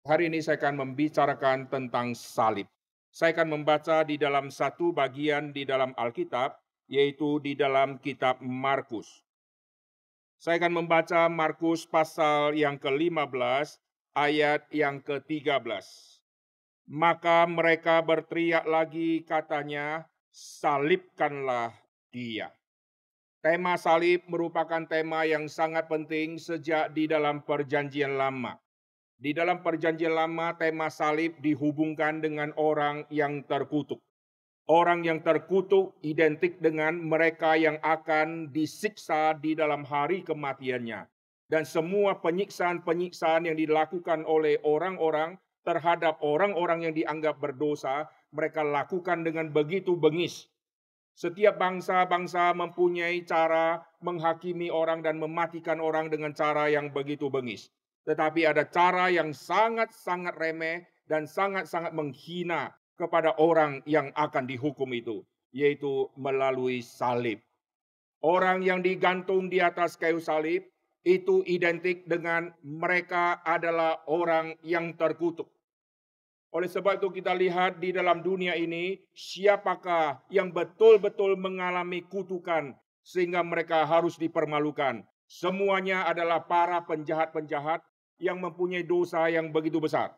Hari ini saya akan membicarakan tentang salib. Saya akan membaca di dalam satu bagian di dalam Alkitab, yaitu di dalam kitab Markus. Saya akan membaca Markus pasal yang ke-15, ayat yang ke-13. Maka mereka berteriak lagi katanya, salibkanlah dia. Tema salib merupakan tema yang sangat penting sejak di dalam perjanjian lama. Di dalam perjanjian lama, tema salib dihubungkan dengan orang yang terkutuk. Orang yang terkutuk identik dengan mereka yang akan disiksa di dalam hari kematiannya. Dan semua penyiksaan-penyiksaan yang dilakukan oleh orang-orang terhadap orang-orang yang dianggap berdosa, mereka lakukan dengan begitu bengis. Setiap bangsa-bangsa mempunyai cara menghakimi orang dan mematikan orang dengan cara yang begitu bengis. Tetapi ada cara yang sangat-sangat remeh dan sangat-sangat menghina kepada orang yang akan dihukum itu, yaitu melalui salib. Orang yang digantung di atas kayu salib itu identik dengan mereka adalah orang yang terkutuk. Oleh sebab itu kita lihat di dalam dunia ini, siapakah yang betul-betul mengalami kutukan sehingga mereka harus dipermalukan. Semuanya adalah para penjahat-penjahat yang mempunyai dosa yang begitu besar.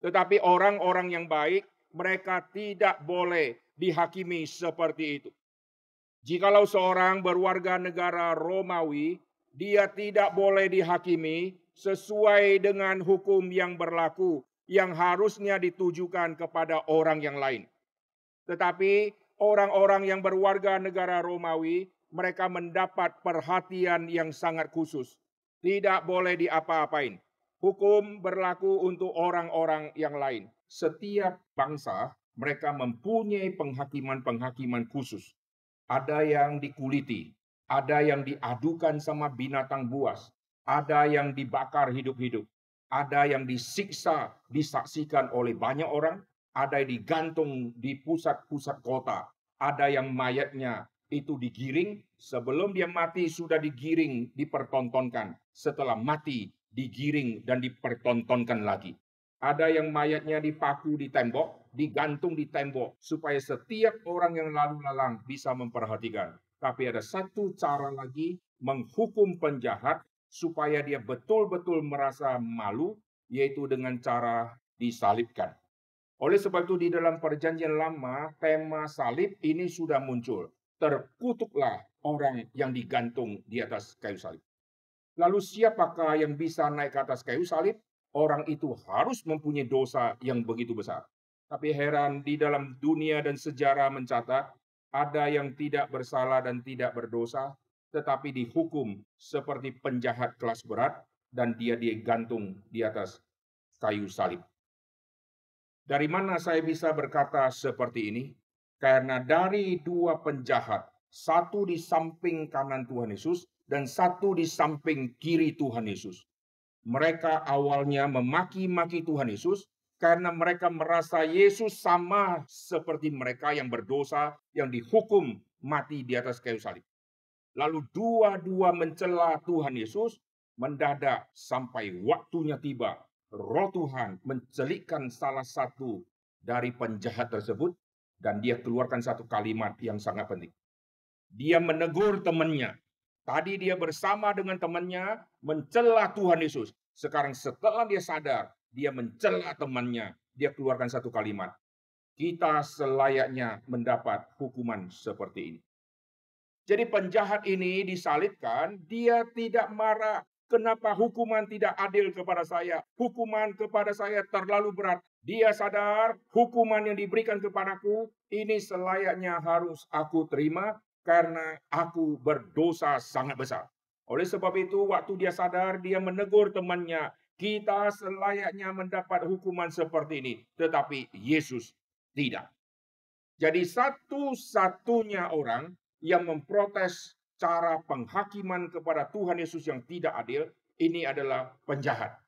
Tetapi orang-orang yang baik, mereka tidak boleh dihakimi seperti itu. Jikalau seorang berwarga negara Romawi, dia tidak boleh dihakimi sesuai dengan hukum yang berlaku yang harusnya ditujukan kepada orang yang lain. Tetapi orang-orang yang berwarga negara Romawi, mereka mendapat perhatian yang sangat khusus. Tidak boleh diapa-apain. Hukum berlaku untuk orang-orang yang lain. Setiap bangsa mereka mempunyai penghakiman-penghakiman khusus. Ada yang dikuliti, ada yang diadukan sama binatang buas, ada yang dibakar hidup-hidup, ada yang disiksa, disaksikan oleh banyak orang, ada yang digantung di pusat-pusat kota, ada yang mayatnya itu digiring, sebelum dia mati sudah digiring, dipertontonkan, setelah mati digiring dan dipertontonkan lagi. Ada yang mayatnya dipaku di tembok, digantung di tembok, supaya setiap orang yang lalu lalang bisa memperhatikan. Tapi ada satu cara lagi menghukum penjahat supaya dia betul-betul merasa malu, yaitu dengan cara disalibkan. Oleh sebab itu di dalam perjanjian lama, tema salib ini sudah muncul. Terkutuklah orang yang digantung di atas kayu salib. Lalu siapakah yang bisa naik ke atas kayu salib? Orang itu harus mempunyai dosa yang begitu besar. Tapi heran, di dalam dunia dan sejarah mencatat, ada yang tidak bersalah dan tidak berdosa, tetapi dihukum seperti penjahat kelas berat, dan dia digantung di atas kayu salib. Dari mana saya bisa berkata seperti ini? Karena dari dua penjahat, satu di samping kanan Tuhan Yesus dan satu di samping kiri Tuhan Yesus. Mereka awalnya memaki-maki Tuhan Yesus karena mereka merasa Yesus sama seperti mereka yang berdosa yang dihukum mati di atas kayu salib. Lalu dua-dua mencela Tuhan Yesus, mendadak sampai waktunya tiba, Roh Tuhan mencelikkan salah satu dari penjahat tersebut dan dia keluarkan satu kalimat yang sangat penting. Dia menegur temannya. Tadi dia bersama dengan temannya mencela Tuhan Yesus. Sekarang setelah dia sadar, dia mencela temannya. Dia keluarkan satu kalimat. Kita selayaknya mendapat hukuman seperti ini. Jadi penjahat ini disalibkan, dia tidak marah. Kenapa hukuman tidak adil kepada saya? Hukuman kepada saya terlalu berat. Dia sadar hukuman yang diberikan kepadaku ini selayaknya harus aku terima karena aku berdosa sangat besar. Oleh sebab itu waktu dia sadar dia menegur temannya, kita selayaknya mendapat hukuman seperti ini, tetapi Yesus tidak. Jadi satu-satunya orang yang memprotes cara penghakiman kepada Tuhan Yesus yang tidak adil, ini adalah penjahat.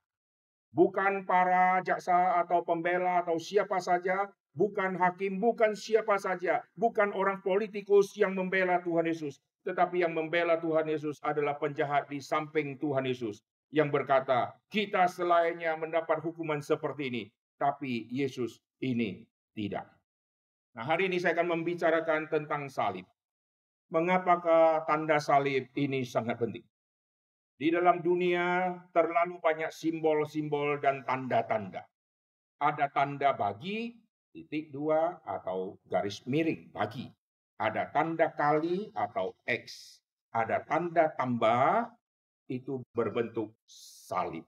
Bukan para jaksa atau pembela atau siapa saja, bukan hakim, bukan siapa saja, bukan orang politikus yang membela Tuhan Yesus, tetapi yang membela Tuhan Yesus adalah penjahat di samping Tuhan Yesus. yang berkata, kita selainnya mendapat hukuman seperti ini, tapi Yesus ini tidak. Nah, hari ini saya akan membicarakan tentang salib. Mengapakah tanda salib ini sangat penting? Di dalam dunia terlalu banyak simbol-simbol dan tanda-tanda. Ada tanda bagi, titik dua, atau garis miring, bagi. Ada tanda kali atau X. Ada tanda tambah, itu berbentuk salib.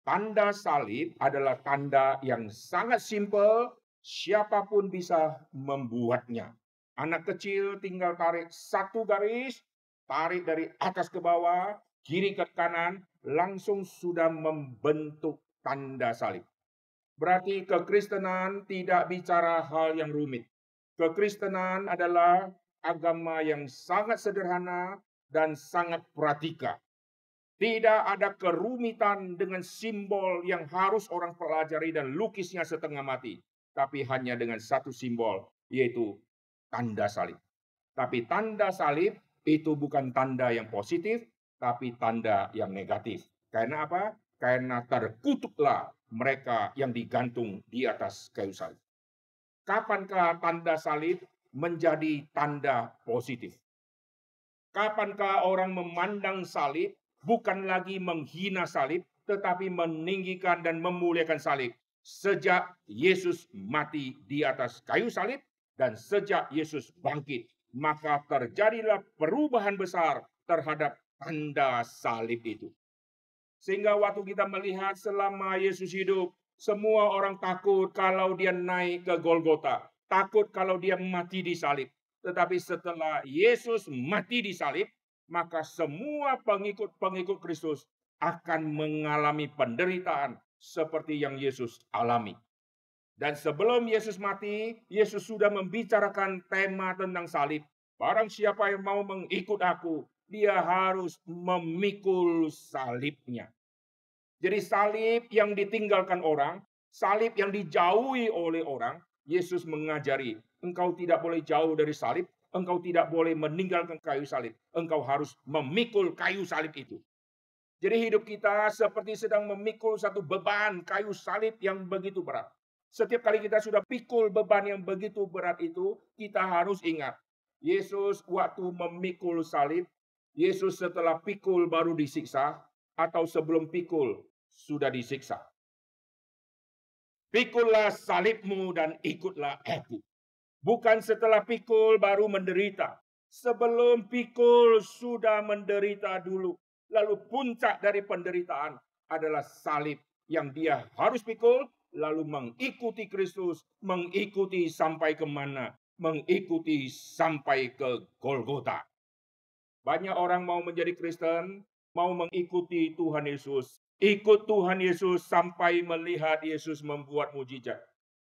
Tanda salib adalah tanda yang sangat simpel, siapapun bisa membuatnya. Anak kecil tinggal tarik satu garis, tarik dari atas ke bawah, kiri ke kanan, langsung sudah membentuk tanda salib. Berarti kekristenan tidak bicara hal yang rumit. Kekristenan adalah agama yang sangat sederhana dan sangat praktikal. Tidak ada kerumitan dengan simbol yang harus orang pelajari dan lukisnya setengah mati. Tapi hanya dengan satu simbol, yaitu tanda salib. Tapi tanda salib itu bukan tanda yang positif, tapi tanda yang negatif. Karena apa? Karena terkutuklah mereka yang digantung di atas kayu salib. Kapankah tanda salib menjadi tanda positif? Kapankah orang memandang salib bukan lagi menghina salib, tetapi meninggikan dan memuliakan salib? Sejak Yesus mati di atas kayu salib dan sejak Yesus bangkit, maka terjadilah perubahan besar terhadap tanda salib itu. Sehingga waktu kita melihat selama Yesus hidup, semua orang takut kalau dia naik ke Golgota. Takut kalau dia mati di salib. Tetapi setelah Yesus mati di salib, maka semua pengikut-pengikut Kristus akan mengalami penderitaan seperti yang Yesus alami. Dan sebelum Yesus mati, Yesus sudah membicarakan tema tentang salib. Barang siapa yang mau mengikut aku, dia harus memikul salibnya. Jadi salib yang ditinggalkan orang, salib yang dijauhi oleh orang, Yesus mengajari, engkau tidak boleh jauh dari salib, engkau tidak boleh meninggalkan kayu salib, engkau harus memikul kayu salib itu. Jadi hidup kita seperti sedang memikul satu beban kayu salib yang begitu berat. Setiap kali kita sudah pikul beban yang begitu berat itu, kita harus ingat, Yesus waktu memikul salib, Yesus setelah pikul baru disiksa, atau sebelum pikul sudah disiksa. Pikullah salibmu dan ikutlah aku. Bukan setelah pikul baru menderita. Sebelum pikul sudah menderita dulu. Lalu puncak dari penderitaan adalah salib yang dia harus pikul, lalu mengikuti Kristus, mengikuti sampai kemana? Mengikuti sampai ke Golgota. Banyak orang mau menjadi Kristen, mau mengikuti Tuhan Yesus. Ikut Tuhan Yesus sampai melihat Yesus membuat mujizat.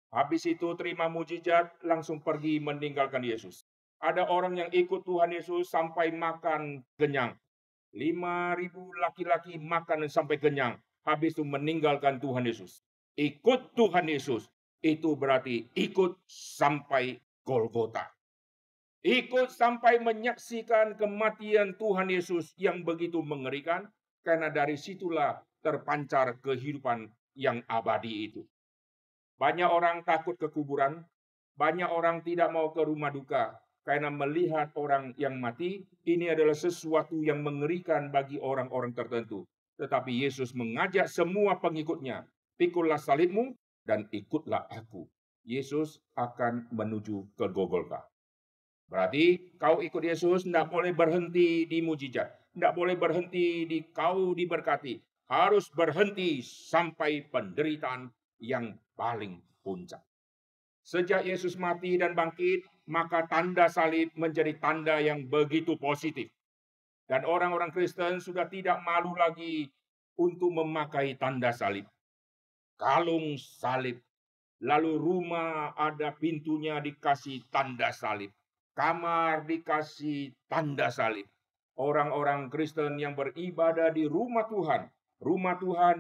Habis itu terima mujizat, langsung pergi meninggalkan Yesus. Ada orang yang ikut Tuhan Yesus sampai makan kenyang. 5.000 laki-laki makan sampai kenyang. Habis itu meninggalkan Tuhan Yesus. Ikut Tuhan Yesus, itu berarti ikut sampai Golgota. Ikut sampai menyaksikan kematian Tuhan Yesus yang begitu mengerikan, karena dari situlah terpancar kehidupan yang abadi itu. Banyak orang takut ke kuburan, banyak orang tidak mau ke rumah duka, karena melihat orang yang mati, ini adalah sesuatu yang mengerikan bagi orang-orang tertentu. Tetapi Yesus mengajak semua pengikutnya, pikullah salibmu dan ikutlah aku. Yesus akan menuju ke Golgota. Berarti kau ikut Yesus tidak boleh berhenti di mujizat. Tidak boleh berhenti di kau diberkati. Harus berhenti sampai penderitaan yang paling puncak. Sejak Yesus mati dan bangkit, maka tanda salib menjadi tanda yang begitu positif. Dan orang-orang Kristen sudah tidak malu lagi untuk memakai tanda salib. Kalung salib. Lalu rumah ada pintunya dikasih tanda salib. Kamar dikasih tanda salib. Orang-orang Kristen yang beribadah di rumah Tuhan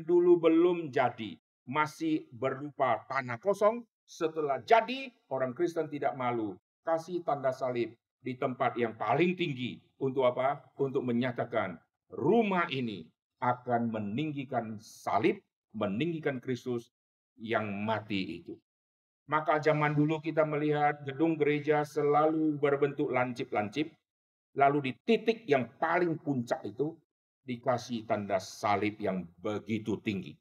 dulu belum jadi, masih berupa tanah kosong. Setelah jadi, orang Kristen tidak malu, kasih tanda salib di tempat yang paling tinggi. Untuk apa? Untuk menyatakan rumah ini akan meninggikan salib, meninggikan Kristus yang mati itu. Maka zaman dulu kita melihat gedung gereja selalu berbentuk lancip-lancip, lalu di titik yang paling puncak itu dikasih tanda salib yang begitu tinggi.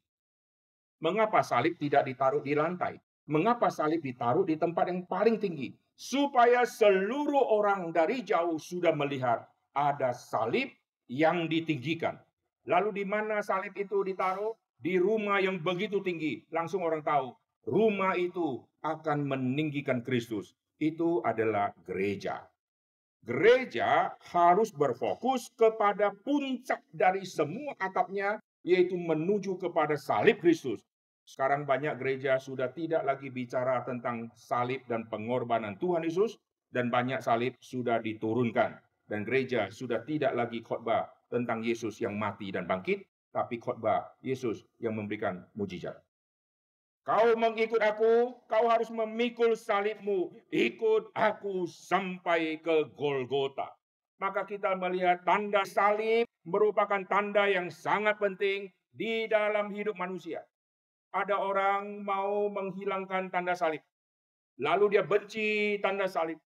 Mengapa salib tidak ditaruh di lantai? Mengapa salib ditaruh di tempat yang paling tinggi? Supaya seluruh orang dari jauh sudah melihat ada salib yang ditinggikan. Lalu di mana salib itu ditaruh? Di rumah yang begitu tinggi. Langsung orang tahu, rumah itu akan meninggikan Kristus. Itu adalah gereja. Gereja harus berfokus kepada puncak dari semua atapnya, yaitu menuju kepada salib Kristus. Sekarang banyak gereja sudah tidak lagi bicara tentang salib dan pengorbanan Tuhan Yesus, dan banyak salib sudah diturunkan. Dan gereja sudah tidak lagi khotbah tentang Yesus yang mati dan bangkit, tapi khotbah Yesus yang memberikan mujizat. Kau mengikut aku, kau harus memikul salibmu. Ikut aku sampai ke Golgota. Maka kita melihat tanda salib merupakan tanda yang sangat penting di dalam hidup manusia. Ada orang mau menghilangkan tanda salib. Lalu dia benci tanda salib.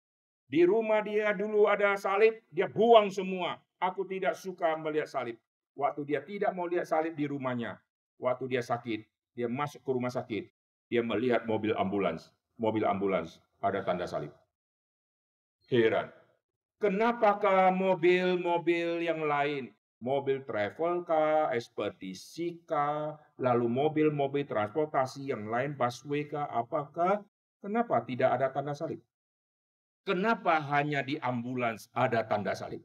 Di rumah dia dulu ada salib, dia buang semua. Aku tidak suka melihat salib. Waktu dia tidak mau lihat salib di rumahnya, waktu dia sakit, dia masuk ke rumah sakit, dia melihat mobil ambulans. Mobil ambulans ada tanda salib. Heran. Kenapakah mobil-mobil yang lain, mobil travel kah, ekspedisi kah, lalu mobil-mobil transportasi yang lain, busway kah, apakah, kenapa tidak ada tanda salib? Kenapa hanya di ambulans ada tanda salib?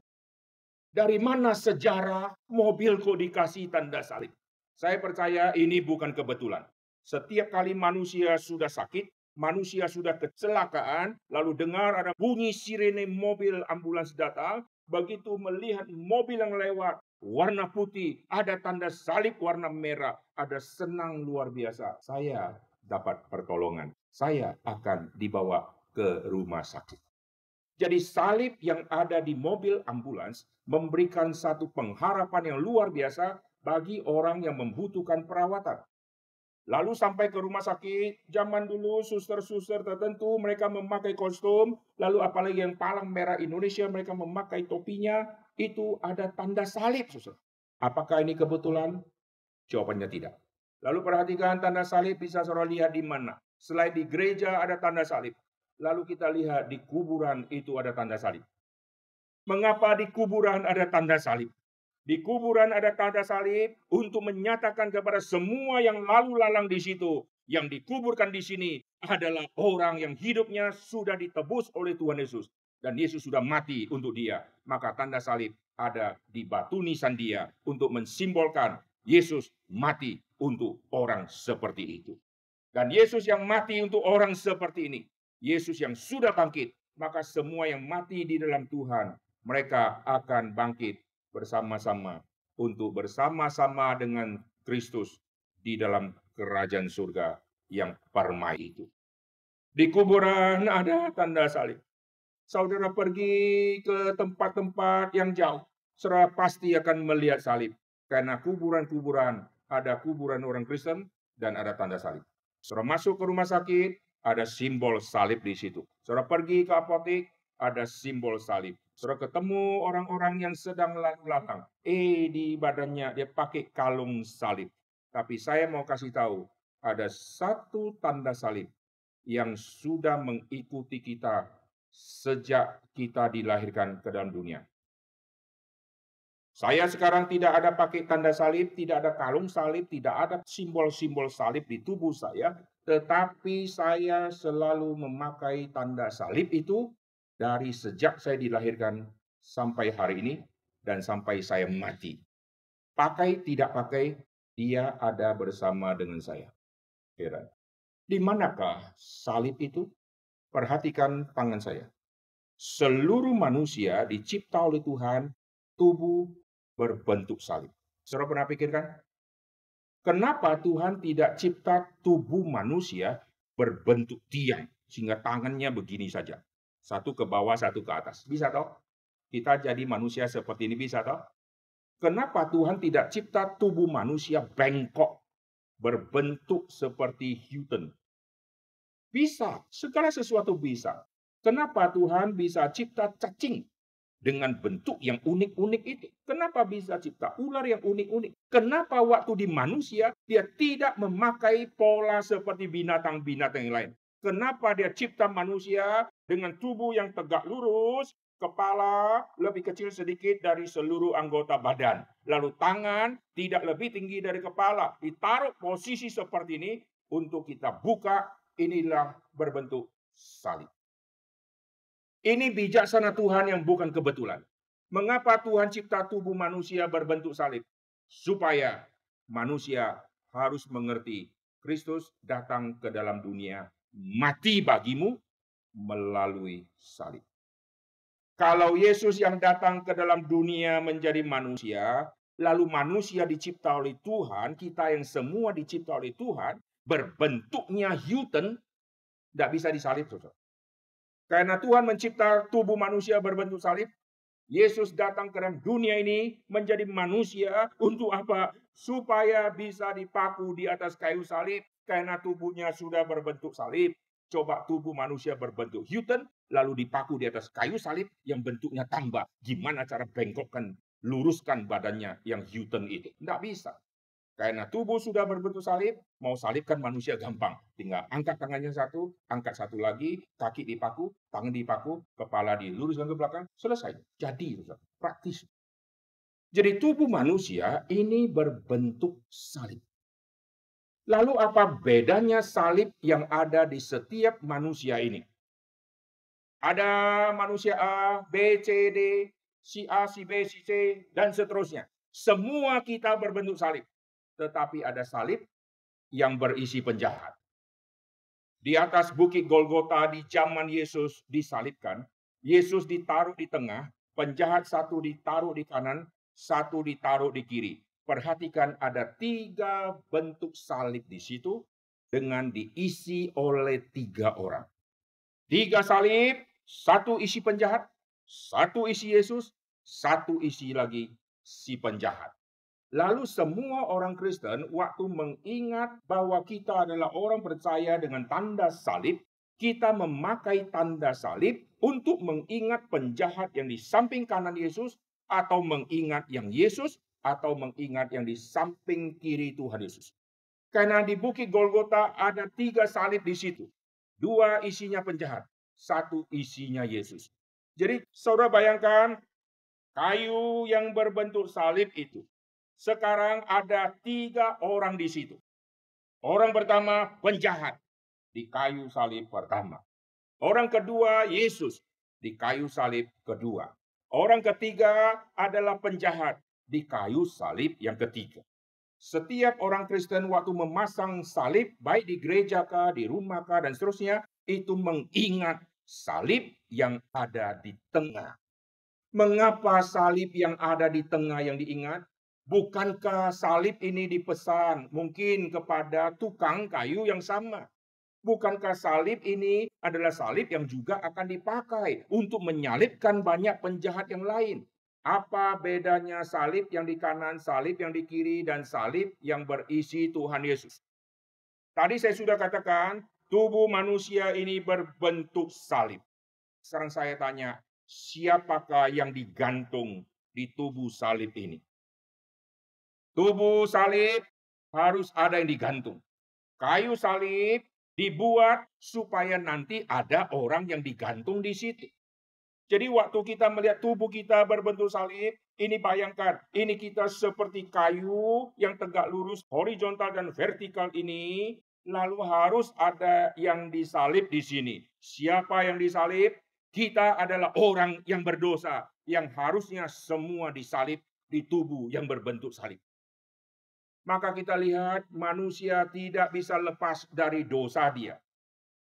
Dari mana sejarah mobil kok dikasih tanda salib? Saya percaya ini bukan kebetulan. Setiap kali manusia sudah sakit, manusia sudah kecelakaan, lalu dengar ada bunyi sirene mobil ambulans datang, begitu melihat mobil yang lewat, warna putih, ada tanda salib warna merah, ada senang luar biasa. Saya dapat pertolongan. Saya akan dibawa ke rumah sakit. Jadi salib yang ada di mobil ambulans memberikan satu pengharapan yang luar biasa bagi orang yang membutuhkan perawatan. Lalu sampai ke rumah sakit, zaman dulu suster-suster tertentu mereka memakai kostum, lalu apalagi yang palang merah Indonesia mereka memakai topinya, itu ada tanda salib, suster. Apakah ini kebetulan? Jawabannya tidak. Lalu perhatikan tanda salib bisa saudara lihat di mana. Selain di gereja ada tanda salib. Lalu kita lihat di kuburan itu ada tanda salib. Mengapa di kuburan ada tanda salib? Di kuburan ada tanda salib untuk menyatakan kepada semua yang lalu lalang di situ, yang dikuburkan di sini adalah orang yang hidupnya sudah ditebus oleh Tuhan Yesus. Dan Yesus sudah mati untuk dia. Maka tanda salib ada di batu nisan dia untuk mensimbolkan Yesus mati untuk orang seperti itu. Dan Yesus yang mati untuk orang seperti ini, Yesus yang sudah bangkit, maka semua yang mati di dalam Tuhan, mereka akan bangkit bersama-sama untuk bersama-sama dengan Kristus di dalam kerajaan surga yang permai itu. Di kuburan ada tanda salib. Saudara pergi ke tempat-tempat yang jauh, saudara pasti akan melihat salib. Karena kuburan-kuburan, ada kuburan orang Kristen dan ada tanda salib. Saudara masuk ke rumah sakit, ada simbol salib di situ. Saudara pergi ke apotek, ada simbol salib. Saudara ketemu orang-orang yang sedang lalu lalang. Di badannya dia pakai kalung salib. Tapi saya mau kasih tahu, ada satu tanda salib yang sudah mengikuti kita sejak kita dilahirkan ke dalam dunia. Saya sekarang tidak ada pakai tanda salib, tidak ada kalung salib, tidak ada simbol-simbol salib di tubuh saya, tetapi saya selalu memakai tanda salib itu dari sejak saya dilahirkan sampai hari ini dan sampai saya mati. Pakai tidak pakai, dia ada bersama dengan saya. Heran. Di manakah salib itu? Perhatikan tangan saya. Seluruh manusia dicipta oleh Tuhan, tubuh berbentuk salib. Saudara pernah pikirkan? Kenapa Tuhan tidak cipta tubuh manusia berbentuk tiang, sehingga tangannya begini saja. Satu ke bawah, satu ke atas. Bisa toh? Kita jadi manusia seperti ini bisa toh? Kenapa Tuhan tidak cipta tubuh manusia bengkok, berbentuk seperti hutan? Bisa, segala sesuatu bisa. Kenapa Tuhan bisa cipta cacing dengan bentuk yang unik-unik itu? Kenapa bisa cipta ular yang unik-unik? Kenapa waktu di manusia dia tidak memakai pola seperti binatang-binatang yang lain? Kenapa dia cipta manusia dengan tubuh yang tegak lurus, kepala lebih kecil sedikit dari seluruh anggota badan, lalu tangan tidak lebih tinggi dari kepala, ditaruh posisi seperti ini untuk kita buka, inilah berbentuk salib. Ini bijaksana Tuhan yang bukan kebetulan. Mengapa Tuhan cipta tubuh manusia berbentuk salib? Supaya manusia harus mengerti Kristus datang ke dalam dunia, mati bagimu melalui salib. Kalau Yesus yang datang ke dalam dunia menjadi manusia, lalu manusia dicipta oleh Tuhan, kita yang semua dicipta oleh Tuhan, berbentuknya hutan, tidak bisa disalib, saudara. Karena Tuhan mencipta tubuh manusia berbentuk salib, Yesus datang ke dalam dunia ini menjadi manusia untuk apa? Supaya bisa dipaku di atas kayu salib. Karena tubuhnya sudah berbentuk salib. Coba tubuh manusia berbentuk hutan, lalu dipaku di atas kayu salib yang bentuknya tambah. Gimana cara bengkokkan, luruskan badannya yang hutan itu? Tidak bisa. Karena tubuh sudah berbentuk salib, mau salibkan manusia gampang. Tinggal angkat tangannya satu, angkat satu lagi, kaki dipaku, tangan dipaku, kepala diluruskan ke belakang, selesai. Jadi, praktis. Jadi tubuh manusia ini berbentuk salib. Lalu apa bedanya salib yang ada di setiap manusia ini? Ada manusia A, B, C, D, si A, si B, si C, dan seterusnya. Semua kita berbentuk salib. Tetapi ada salib yang berisi penjahat. Di atas bukit Golgota di zaman Yesus disalibkan, Yesus ditaruh di tengah, penjahat satu ditaruh di kanan, satu ditaruh di kiri. Perhatikan ada 3 bentuk salib di situ dengan diisi oleh 3 orang. 3 salib, 1 isi penjahat, 1 isi Yesus, 1 isi lagi si penjahat. Lalu semua orang Kristen waktu mengingat bahwa kita adalah orang percaya dengan tanda salib, kita memakai tanda salib untuk mengingat penjahat yang di samping kanan Yesus, atau mengingat yang Yesus, atau mengingat yang di samping kiri Tuhan Yesus. Karena di bukit Golgota ada 3 salib di situ. 2 isinya penjahat, 1 isinya Yesus. Jadi saudara bayangkan kayu yang berbentuk salib itu. Sekarang ada 3 orang di situ. Orang pertama penjahat di kayu salib pertama. Orang kedua Yesus di kayu salib kedua. Orang ketiga adalah penjahat di kayu salib yang ketiga. Setiap orang Kristen waktu memasang salib, baik di gereja kah, di rumah kah, dan seterusnya, itu mengingat salib yang ada di tengah. Mengapa salib yang ada di tengah yang diingat? Bukankah salib ini dipesan mungkin kepada tukang kayu yang sama? Bukankah salib ini adalah salib yang juga akan dipakai untuk menyalibkan banyak penjahat yang lain? Apa bedanya salib yang di kanan, salib yang di kiri, dan salib yang berisi Tuhan Yesus? Tadi saya sudah katakan, tubuh manusia ini berbentuk salib. Sekarang saya tanya, siapakah yang digantung di tubuh salib ini? Tubuh salib harus ada yang digantung. Kayu salib dibuat supaya nanti ada orang yang digantung di situ. Jadi waktu kita melihat tubuh kita berbentuk salib, ini bayangkan, ini kita seperti kayu yang tegak lurus, horizontal dan vertikal ini, lalu harus ada yang disalib di sini. Siapa yang disalib? Kita adalah orang yang berdosa, yang harusnya semua disalib di tubuh yang berbentuk salib. Maka kita lihat manusia tidak bisa lepas dari dosa dia.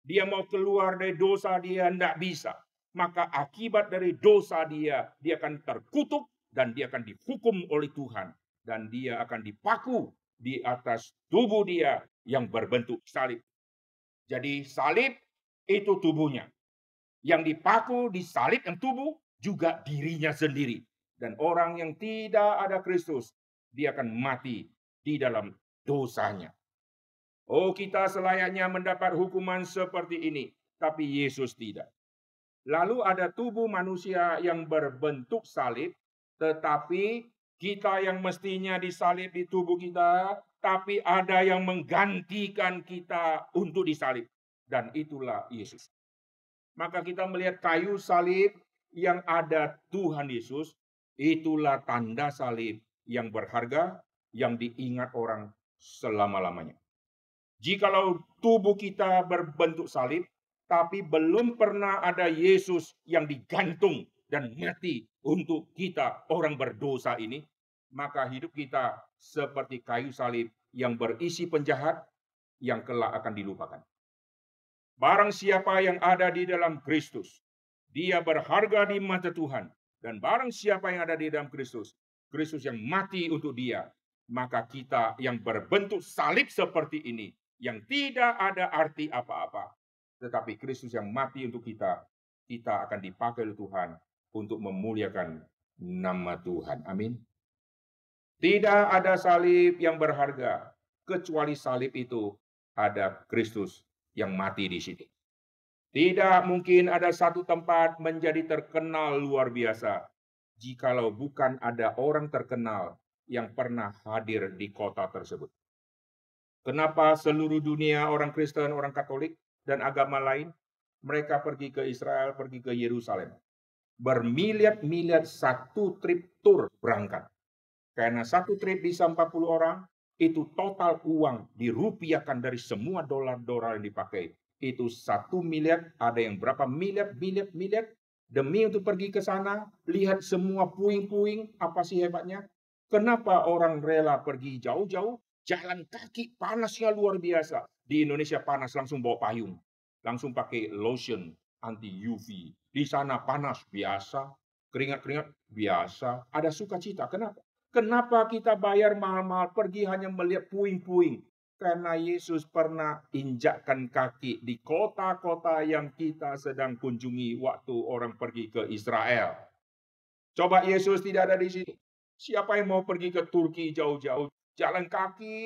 Dia mau keluar dari dosa dia, tidak bisa. Maka akibat dari dosa dia akan terkutuk dan dia akan dihukum oleh Tuhan. Dan dia akan dipaku di atas tubuh dia yang berbentuk salib. Jadi salib itu tubuhnya. Yang dipaku di salib yang tubuh juga dirinya sendiri. Dan orang yang tidak ada Kristus, dia akan mati di dalam dosanya. Oh, kita selayaknya mendapat hukuman seperti ini, tapi Yesus tidak. Lalu ada tubuh manusia yang berbentuk salib, tetapi kita yang mestinya disalib di tubuh kita, tapi ada yang menggantikan kita untuk disalib. Dan itulah Yesus. Maka kita melihat kayu salib yang ada Tuhan Yesus, itulah tanda salib yang berharga, yang diingat orang selama-lamanya. Jikalau tubuh kita berbentuk salib, tapi belum pernah ada Yesus yang digantung dan mati untuk kita orang berdosa ini, maka hidup kita seperti kayu salib yang berisi penjahat yang kelak akan dilupakan. Barang siapa yang ada di dalam Kristus, dia berharga di mata Tuhan. Dan barang siapa yang ada di dalam Kristus, Kristus yang mati untuk dia, maka kita yang berbentuk salib seperti ini, yang tidak ada arti apa-apa, tetapi Kristus yang mati untuk kita, kita akan dipakai oleh Tuhan untuk memuliakan nama Tuhan. Amin. Tidak ada salib yang berharga, kecuali salib itu ada Kristus yang mati di situ. Tidak mungkin ada satu tempat menjadi terkenal luar biasa, jikalau bukan ada orang terkenal yang pernah hadir di kota tersebut. Kenapa seluruh dunia orang Kristen, orang Katolik, dan agama lain, mereka pergi ke Israel, pergi ke Yerusalem. Bermiliar-miliar satu trip tour berangkat. Karena satu trip bisa 40 orang, itu total uang dirupiahkan dari semua dolar-dolar yang dipakai. Itu 1 miliar, ada yang berapa miliar, demi untuk pergi ke sana, lihat semua puing-puing, apa sih hebatnya? Kenapa orang rela pergi jauh-jauh? Jalan kaki panasnya luar biasa. Di Indonesia panas langsung bawa payung. Langsung pakai lotion anti UV. Di sana panas biasa. Keringat-keringat biasa. Ada sukacita. Kenapa? Kenapa kita bayar mahal-mahal pergi hanya melihat puing-puing? Karena Yesus pernah injakkan kaki di kota-kota yang kita sedang kunjungi waktu orang pergi ke Israel. Coba Yesus tidak ada di sini. Siapa yang mau pergi ke Turki jauh-jauh? Jalan kaki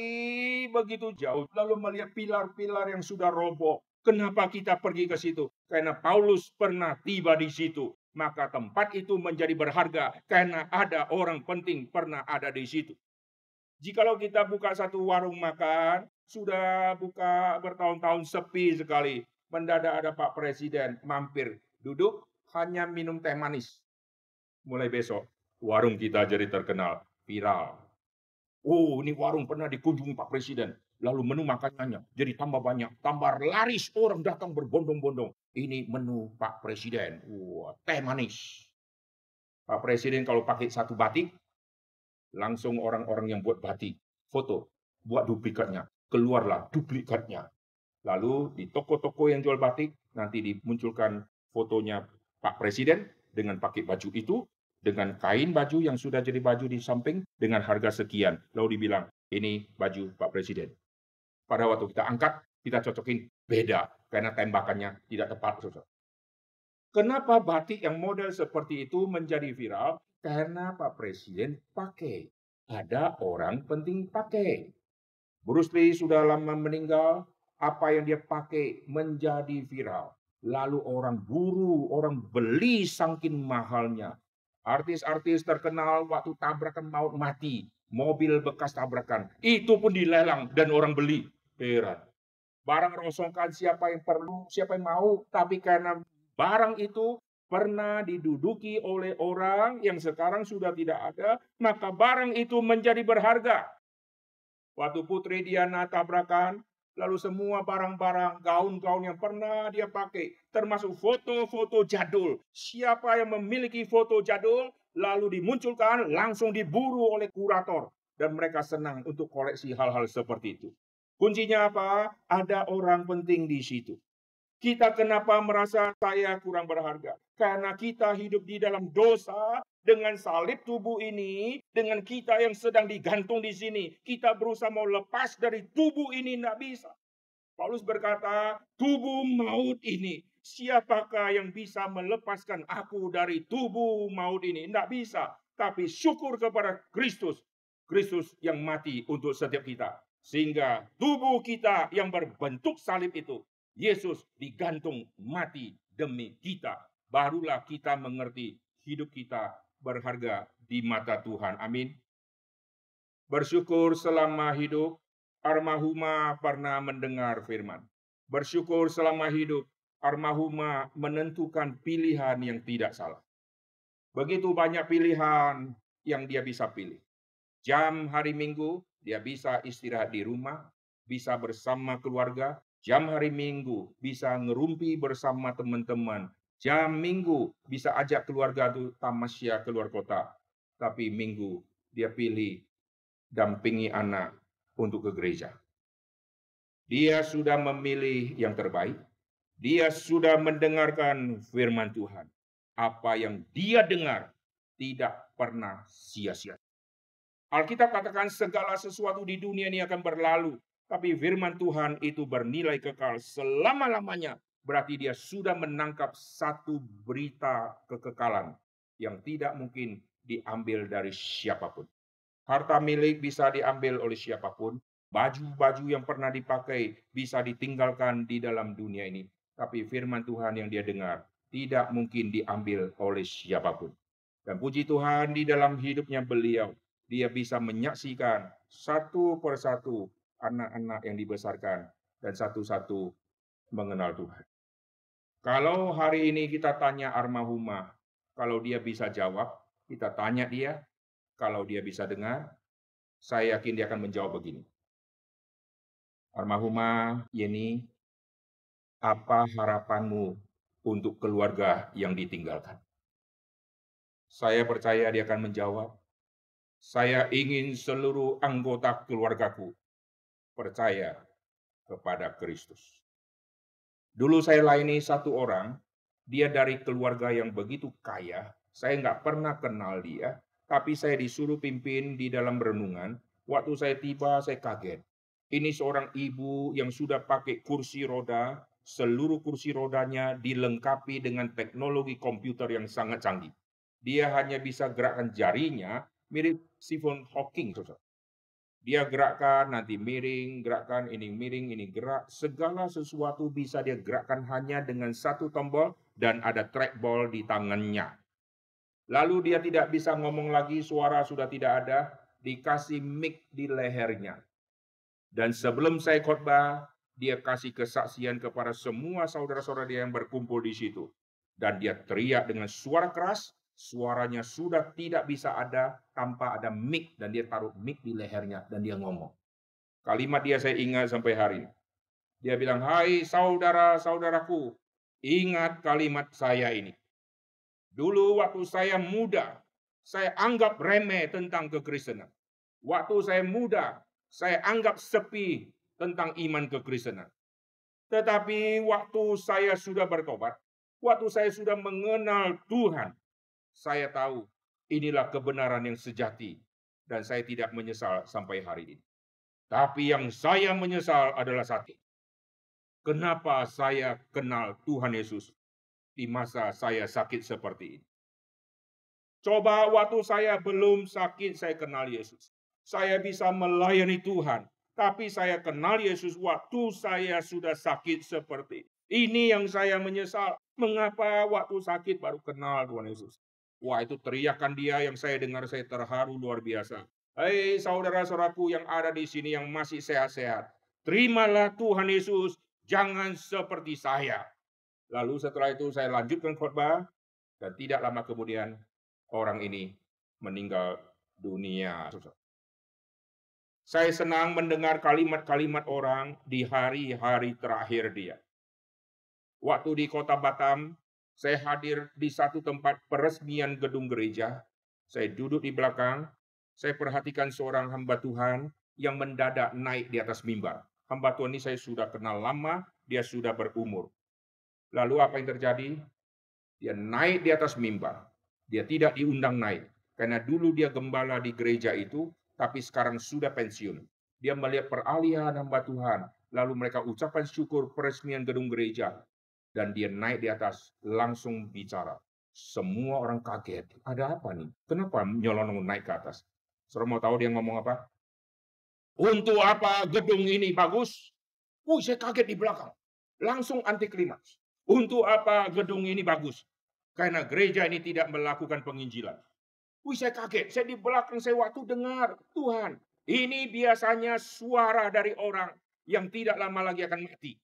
begitu jauh, lalu melihat pilar-pilar yang sudah roboh. Kenapa kita pergi ke situ? Karena Paulus pernah tiba di situ. Maka tempat itu menjadi berharga karena ada orang penting pernah ada di situ. Jikalau kita buka satu warung makan, sudah buka bertahun-tahun sepi sekali. Mendadak ada Pak Presiden mampir, duduk hanya minum teh manis. Mulai besok, warung kita jadi terkenal, viral. Oh, ini warung pernah dikunjungi Pak Presiden. Lalu menu makanannya jadi tambah banyak, tambah laris, orang datang berbondong-bondong. Ini menu Pak Presiden. Wah, teh manis. Pak Presiden kalau pakai satu batik, langsung orang-orang yang buat batik, foto, buat duplikatnya. Keluarlah duplikatnya. Lalu di toko-toko yang jual batik, nanti dimunculkan fotonya Pak Presiden dengan pakai baju itu, dengan kain baju yang sudah jadi baju di samping dengan harga sekian. Lalu dibilang, ini baju Pak Presiden. Pada waktu kita angkat, kita cocokin beda karena tembakannya tidak tepat. Kenapa batik yang model seperti itu menjadi viral? Karena Pak Presiden pakai. Ada orang penting pakai. Bruce Lee sudah lama meninggal, apa yang dia pakai menjadi viral. Lalu orang buru, orang beli saking mahalnya. Artis-artis terkenal waktu tabrakan maut mati. Mobil bekas tabrakan. Itu pun dilelang dan orang beli. Heran. Barang rosongkan siapa yang perlu, siapa yang mau. Tapi karena barang itu pernah diduduki oleh orang yang sekarang sudah tidak ada, maka barang itu menjadi berharga. Waktu Putri Diana tabrakan, lalu semua barang-barang, gaun-gaun yang pernah dia pakai, termasuk foto-foto jadul. Siapa yang memiliki foto jadul, lalu dimunculkan, langsung diburu oleh kurator. Dan mereka senang untuk koleksi hal-hal seperti itu. Kuncinya apa? Ada orang penting di situ. Kita kenapa merasa saya kurang berharga? Karena kita hidup di dalam dosa dengan salib tubuh ini, dengan kita yang sedang digantung di sini. Kita berusaha mau lepas dari tubuh ini, tidak bisa. Paulus berkata, tubuh maut ini, siapakah yang bisa melepaskan aku dari tubuh maut ini? Tidak bisa. tapi syukur kepada Kristus. Kristus yang mati untuk setiap kita. Sehingga tubuh kita yang berbentuk salib itu, Yesus digantung mati demi kita. Barulah kita mengerti hidup kita berharga di mata Tuhan. Amin. Bersyukur selama hidup, almarhumah pernah mendengar firman. Bersyukur selama hidup, almarhumah menentukan pilihan yang tidak salah. Begitu banyak pilihan yang dia bisa pilih. Jam hari Minggu, dia bisa istirahat di rumah, bisa bersama keluarga. Jam hari Minggu, bisa ngerumpi bersama teman-teman. Jam Minggu, bisa ajak keluarga itu tamasya keluar kota. Tapi Minggu, dia pilih dampingi anak untuk ke gereja. Dia sudah memilih yang terbaik. Dia sudah mendengarkan firman Tuhan. Apa yang dia dengar tidak pernah sia-sia. Alkitab katakan segala sesuatu di dunia ini akan berlalu. Tapi firman Tuhan itu bernilai kekal selama-lamanya. Berarti dia sudah menangkap satu berita kekekalan yang tidak mungkin diambil dari siapapun. Harta milik bisa diambil oleh siapapun. Baju-baju yang pernah dipakai bisa ditinggalkan di dalam dunia ini. Tapi firman Tuhan yang dia dengar tidak mungkin diambil oleh siapapun. Dan puji Tuhan di dalam hidupnya beliau, dia bisa menyaksikan satu persatu anak-anak yang dibesarkan dan satu-satu mengenal Tuhan. Kalau hari ini kita tanya almarhumah, kalau dia bisa jawab, kita tanya dia, kalau dia bisa dengar, saya yakin dia akan menjawab begini. Almarhumah Yeni, apa harapanmu untuk keluarga yang ditinggalkan? Saya percaya dia akan menjawab, saya ingin seluruh anggota keluargaku percaya kepada Kristus. Dulu saya layani satu orang, dia dari keluarga yang begitu kaya, saya nggak pernah kenal dia, tapi saya disuruh pimpin di dalam renungan. Waktu saya tiba, saya kaget. Ini seorang ibu yang sudah pakai kursi roda, seluruh kursi rodanya dilengkapi dengan teknologi komputer yang sangat canggih. Dia hanya bisa gerakkan jarinya, mirip Stephen Hawking. Dia gerakkan, nanti miring, gerakkan, ini miring, ini gerak. Segala sesuatu bisa dia gerakkan hanya dengan satu tombol dan ada trackball di tangannya. Lalu dia tidak bisa ngomong lagi, suara sudah tidak ada, dikasih mic di lehernya. Dan sebelum saya khotbah, dia kasih kesaksian kepada semua saudara-saudara dia yang berkumpul di situ. Dan dia teriak dengan suara keras, suaranya sudah tidak bisa ada tanpa ada mic, dan dia taruh mic di lehernya dan dia ngomong. Kalimat dia saya ingat sampai hari ini. Dia bilang, hai saudara-saudaraku, ingat kalimat saya ini. Dulu waktu saya muda, saya anggap remeh tentang kekristenan. Waktu saya muda, saya anggap sepi tentang iman kekristenan. Tetapi waktu saya sudah bertobat, waktu saya sudah mengenal Tuhan, saya tahu inilah kebenaran yang sejati dan saya tidak menyesal sampai hari ini. Tapi yang saya menyesal adalah satu. Kenapa saya kenal Tuhan Yesus di masa saya sakit seperti ini? Coba waktu saya belum sakit, saya kenal Yesus. Saya bisa melayani Tuhan. Tapi saya kenal Yesus waktu saya sudah sakit seperti ini. Yang saya menyesal. Mengapa waktu sakit baru kenal Tuhan Yesus? Wah, itu teriakan dia yang saya dengar, saya terharu luar biasa. Hei saudara-saudaraku yang ada di sini yang masih sehat-sehat. Terimalah Tuhan Yesus, jangan seperti saya. Lalu setelah itu saya lanjutkan khotbah. Dan tidak lama kemudian orang ini meninggal dunia. Saya senang mendengar kalimat-kalimat orang di hari-hari terakhir dia. Waktu di kota Batam, saya hadir di satu tempat peresmian gedung gereja. Saya duduk di belakang, saya perhatikan seorang hamba Tuhan yang mendadak naik di atas mimbar. Hamba Tuhan ini saya sudah kenal lama, dia sudah berumur. Lalu apa yang terjadi? Dia naik di atas mimbar. Dia tidak diundang naik. Karena dulu dia gembala di gereja itu, tapi sekarang sudah pensiun. Dia melihat peralihan hamba Tuhan. Lalu mereka ucapkan syukur peresmian gedung gereja. Dan dia naik di atas, langsung bicara. Semua orang kaget. Ada apa nih? Kenapa nyelonong naik ke atas? Saudara mau tahu dia ngomong apa? Untuk apa gedung ini bagus? Saya kaget di belakang. Langsung anti klimaks. Untuk apa gedung ini bagus? Karena gereja ini tidak melakukan penginjilan. Saya kaget. Saya di belakang, saya waktu dengar, Tuhan, ini biasanya suara dari orang yang tidak lama lagi akan mati.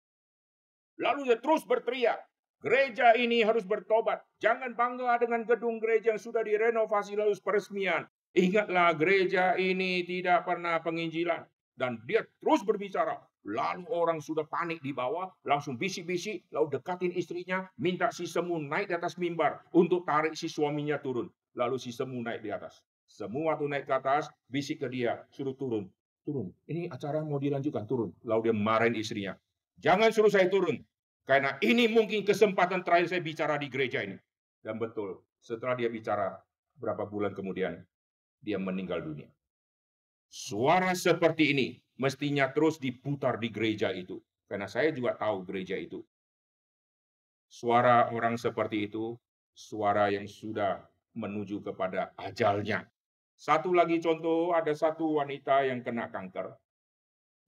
Lalu dia terus berteriak, gereja ini harus bertobat. Jangan bangga dengan gedung gereja yang sudah direnovasi lalu peresmian. Ingatlah, gereja ini tidak pernah penginjilan. Dan dia terus berbicara. Lalu orang sudah panik di bawah, langsung bisik-bisik, lalu dekatin istrinya, minta si Semu naik di atas mimbar untuk tarik si suaminya turun. Lalu si Semu naik di atas. Semua tuh naik ke atas, bisik ke dia, suruh turun. Turun, ini acara mau dilanjutkan, turun. Lalu dia marahin istrinya. Jangan suruh saya turun. Karena ini mungkin kesempatan terakhir saya bicara di gereja ini. Dan betul, setelah dia bicara, berapa bulan kemudian, dia meninggal dunia. Suara seperti ini mestinya terus diputar di gereja itu. Karena saya juga tahu gereja itu. Suara orang seperti itu, suara yang sudah menuju kepada ajalnya. Satu lagi contoh, ada satu wanita yang kena kanker.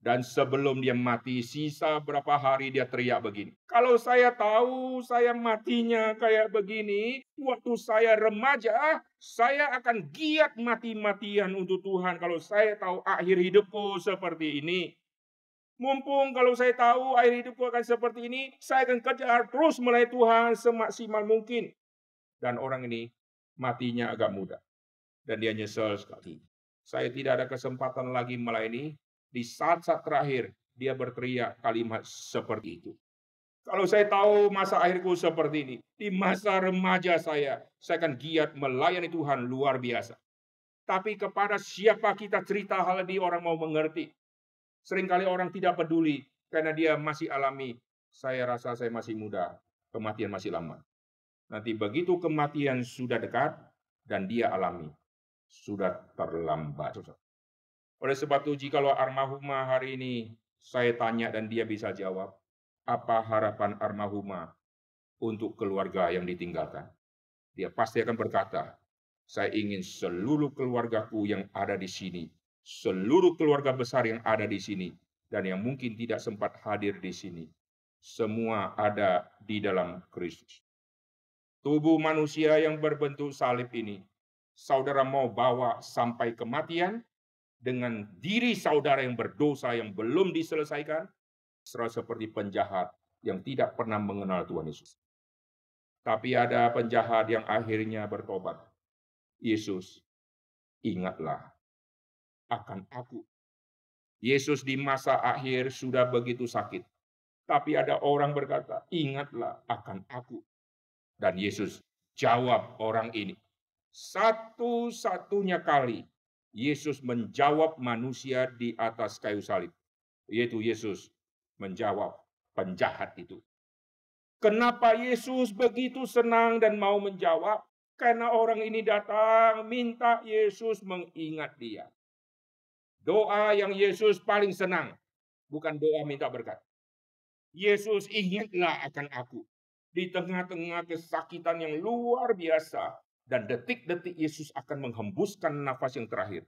Dan sebelum dia mati, sisa berapa hari dia teriak begini. Kalau saya tahu saya matinya kayak begini, waktu saya remaja, saya akan giat mati-matian untuk Tuhan. Kalau saya tahu akhir hidupku seperti ini. Mumpung kalau saya tahu akhir hidupku akan seperti ini, saya akan kejar terus melayani Tuhan semaksimal mungkin. Dan orang ini matinya agak muda. Dan dia nyesel sekali. Saya tidak ada kesempatan lagi melayani. Di saat-saat terakhir, dia berteriak kalimat seperti itu. Kalau saya tahu masa akhirku seperti ini, di masa remaja saya akan giat melayani Tuhan luar biasa. Tapi kepada siapa kita cerita hal ini, orang mau mengerti. Seringkali orang tidak peduli, karena dia masih alami. Saya rasa saya masih muda, kematian masih lama. Nanti begitu kematian sudah dekat, dan dia alami, sudah terlambat. Oleh sebab itu, jikalau almarhumah hari ini saya tanya dan dia bisa jawab, apa harapan almarhumah untuk keluarga yang ditinggalkan? Dia pasti akan berkata, saya ingin seluruh keluargaku yang ada di sini, seluruh keluarga besar yang ada di sini, dan yang mungkin tidak sempat hadir di sini, semua ada di dalam Kristus. Tubuh manusia yang berbentuk salib ini, saudara mau bawa sampai kematian, dengan diri saudara yang berdosa yang belum diselesaikan, seperti penjahat yang tidak pernah mengenal Tuhan Yesus. Tapi ada penjahat yang akhirnya bertobat. Yesus, ingatlah akan aku. Yesus di masa akhir sudah begitu sakit. Tapi ada orang berkata, ingatlah akan aku. Dan Yesus jawab orang ini. Satu-satunya kali Yesus menjawab manusia di atas kayu salib. Yaitu Yesus menjawab penjahat itu. Kenapa Yesus begitu senang dan mau menjawab? Karena orang ini datang minta Yesus mengingat dia. Doa yang Yesus paling senang. Bukan doa minta berkat. Yesus, ingatlah akan aku. Di tengah-tengah kesakitan yang luar biasa. Dan detik-detik Yesus akan menghembuskan nafas yang terakhir.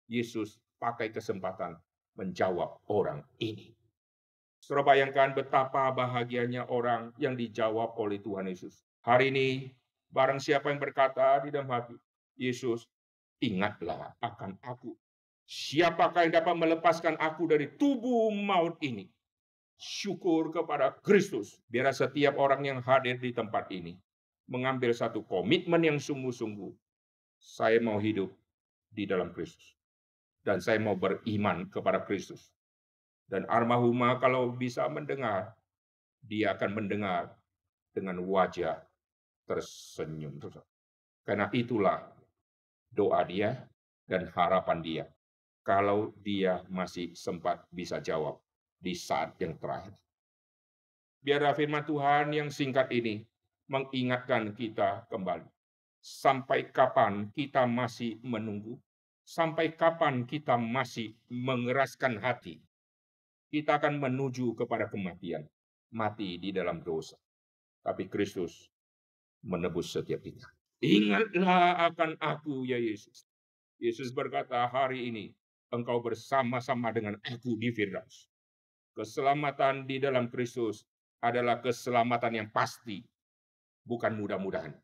Yesus pakai kesempatan menjawab orang ini. Saudara bayangkan betapa bahagianya orang yang dijawab oleh Tuhan Yesus. Hari ini, barang siapa yang berkata di dalam hati, Yesus, ingatlah akan aku. Siapakah yang dapat melepaskan aku dari tubuh maut ini? Syukur kepada Kristus. Biar setiap orang yang hadir di tempat ini mengambil satu komitmen yang sungguh-sungguh. Saya mau hidup di dalam Kristus. Dan saya mau beriman kepada Kristus. Dan almarhumah kalau bisa mendengar, dia akan mendengar dengan wajah tersenyum. Karena itulah doa dia dan harapan dia. Kalau dia masih sempat bisa jawab di saat yang terakhir. Biar firman Tuhan yang singkat ini mengingatkan kita kembali. Sampai kapan kita masih menunggu? Sampai kapan kita masih mengeraskan hati? Kita akan menuju kepada kematian. Mati di dalam dosa. Tapi Kristus menebus setiap kita. Ingatlah akan aku, ya Yesus. Yesus berkata, hari ini engkau bersama-sama dengan aku di Firdaus. Keselamatan di dalam Kristus adalah keselamatan yang pasti, bukan mudah-mudahan.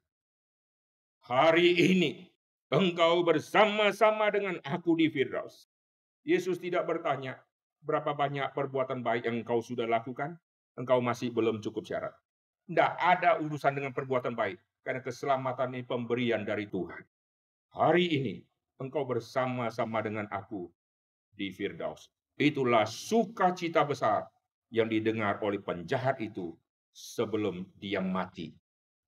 Hari ini engkau bersama-sama dengan aku di Firdaus. Yesus tidak bertanya, berapa banyak perbuatan baik yang engkau sudah lakukan? Engkau masih belum cukup syarat. Tidak ada urusan dengan perbuatan baik, karena keselamatan ini pemberian dari Tuhan. Hari ini engkau bersama-sama dengan aku di Firdaus. Itulah sukacita besar yang didengar oleh penjahat itu sebelum dia mati.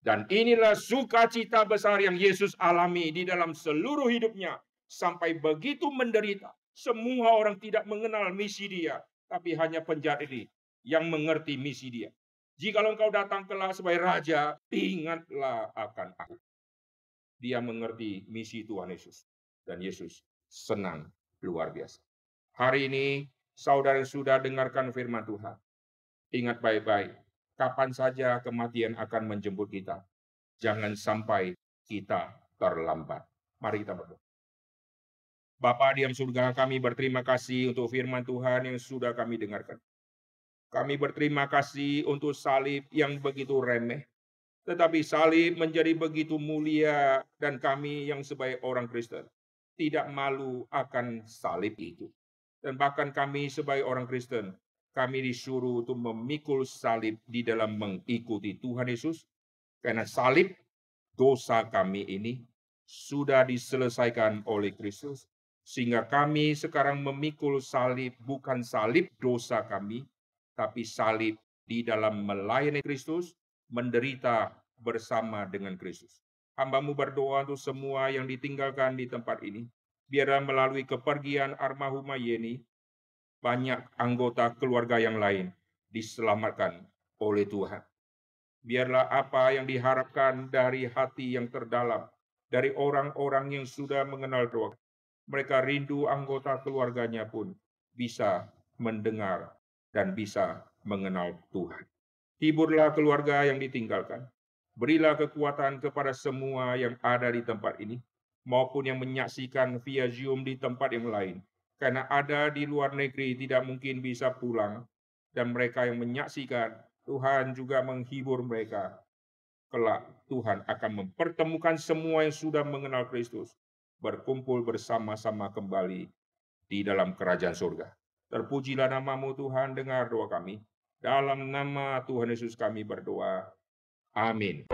Dan inilah sukacita besar yang Yesus alami di dalam seluruh hidupnya. Sampai begitu menderita. Semua orang tidak mengenal misi dia. Tapi hanya penjahat ini yang mengerti misi dia. Jikalau engkau datang kelak sebagai raja, ingatlah akan aku. Dia mengerti misi Tuhan Yesus. Dan Yesus senang luar biasa. Hari ini saudara sudah dengarkan firman Tuhan. Ingat baik-baik. Kapan saja kematian akan menjemput kita. Jangan sampai kita terlambat. Mari kita berdoa. Bapa di dalam surga, kami berterima kasih untuk firman Tuhan yang sudah kami dengarkan. Kami berterima kasih untuk salib yang begitu remeh. Tetapi salib menjadi begitu mulia dan kami yang sebagai orang Kristen tidak malu akan salib itu. Dan bahkan kami sebagai orang Kristen, kami disuruh untuk memikul salib di dalam mengikuti Tuhan Yesus. Karena salib dosa kami ini sudah diselesaikan oleh Kristus. Sehingga kami sekarang memikul salib, bukan salib dosa kami, tapi salib di dalam melayani Kristus, menderita bersama dengan Kristus. Hamba-Mu berdoa untuk semua yang ditinggalkan di tempat ini. Biarlah melalui kepergian almarhumah Yeni, banyak anggota keluarga yang lain diselamatkan oleh Tuhan. Biarlah apa yang diharapkan dari hati yang terdalam, dari orang-orang yang sudah mengenal doa, mereka rindu anggota keluarganya pun bisa mendengar dan bisa mengenal Tuhan. Hiburlah keluarga yang ditinggalkan. Berilah kekuatan kepada semua yang ada di tempat ini, maupun yang menyaksikan via Zoom di tempat yang lain. Karena ada di luar negeri tidak mungkin bisa pulang, dan mereka yang menyaksikan, Tuhan juga menghibur mereka. Kelak Tuhan akan mempertemukan semua yang sudah mengenal Kristus, berkumpul bersama-sama kembali di dalam kerajaan surga. Terpujilah nama-Mu Tuhan, dengar doa kami. Dalam nama Tuhan Yesus kami berdoa. Amin.